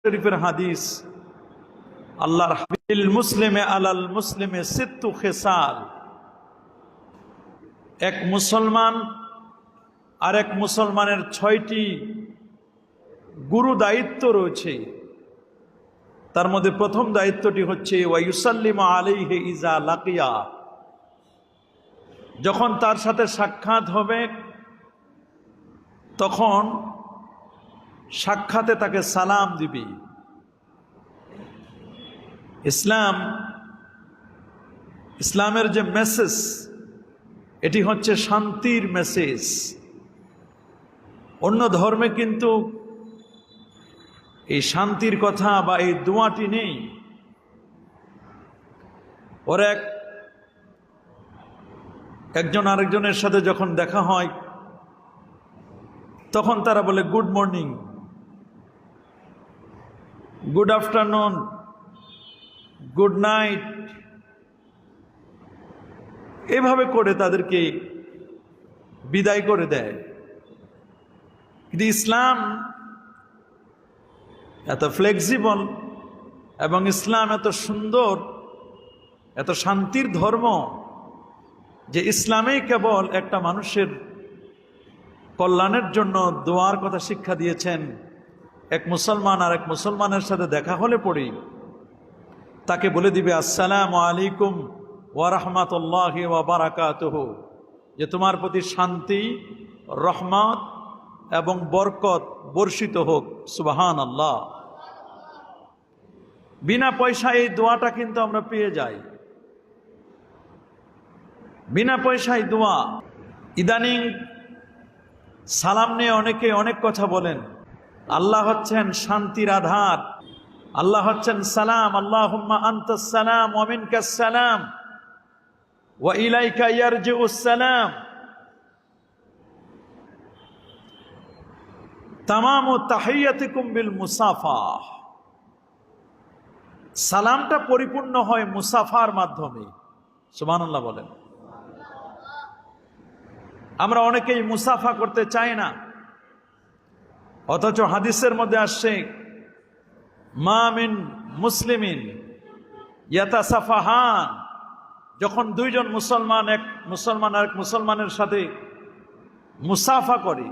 শরীফের হাদিস, আল্লাহর হাবিল মুসলিমে আলাল মুসলিমে সিত্তু খেসাল, এক মুসলমান আর এক মুসলমানের 6টি গুরু দায়িত্ব রয়েছে। তার মধ্যে প্রথম দায়িত্বটি হচ্ছে ওয়ায়ুসাল্লিমু আলাইহি ইজা লাকিয়া, যখন তার সাথে সাক্ষাৎ হবে তখন সাক্ষাতে তাকে সালাম দিবি। ইসলামের যে মেসেজ, এটি হচ্ছে শান্তির মেসেজ। অন্য ধর্মে কিন্তু এই শান্তির কথা বা এই দোয়াটি নেই। ওরা একজন আরেকজনের সাথে যখন দেখা হয় তখন তারা বলে good morning, good afternoon, good night, এভাবে করে তাদেরকে বিদায় করে দেয়। কিন্তু ইসলাম এত ফ্লেক্সিবল এবং ইসলাম এত সুন্দর, এত শান্তির ধর্ম যে ইসলামেই কেবল একটা মানুষের কল্যাণের জন্য দোয়ার কথা শিক্ষা দিয়েছেন। এক মুসলমান আর এক মুসলমানের সাথে দেখা হলে পড়ি তাকে বলে দিবে আসসালামু আলাইকুম ওয়া রাহমাতুল্লাহি ওয়া বারাকাতুহু, যে তোমার প্রতি শান্তি, রহমত এবং বরকত বর্ষিত হোক। সুবহানাল্লাহ। বিনা পয়সায় এই দোয়াটা কিন্তু আমরা পেয়ে যাই, বিনা পয়সায় দোয়া। ইদানিং সালাম নিয়ে অনেকে অনেক কথা বলেন। আল্লাহ হচ্ছেন শান্তির আধার, আল্লাহ হচ্ছেন সালাম। আল্লাহুম্মা আনতাস সালাম ওয়া মিনকাস সালাম ওয়া ইলাইকা ইয়ারজিউস সালাম। তামামু তাহিয়াতিকুম বিল মুসাফা। সালামটা পরিপূর্ণ হয় মুসাফার মাধ্যমে। সুবহানাল্লাহ বলেন। আমরা অনেকেই মুসাফা করতে চাই না, অথচ হাদিসের মধ্যে আসছে মা মিন মুসলিমিন ইয়াতাসাফাহান, যখন দুইজন মুসলমান এক মুসলমানের সাথে মুসাফা করে,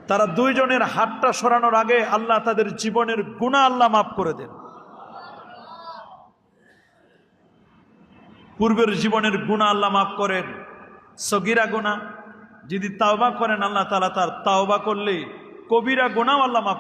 তারা দুইজনের হাতটা সরানোর আগে আল্লাহ তাদের জীবনের গুনাহ আল্লাহ মাফ করে দেন। পূর্বের জীবনের গুনাহ আল্লাহ মাফ করেন। সগীরা গুনাহ যদি তাওবা করেন আল্লাহ তাআলা তার তাওবা করলে কবিরা গুনাহ আল্লাহ মাফ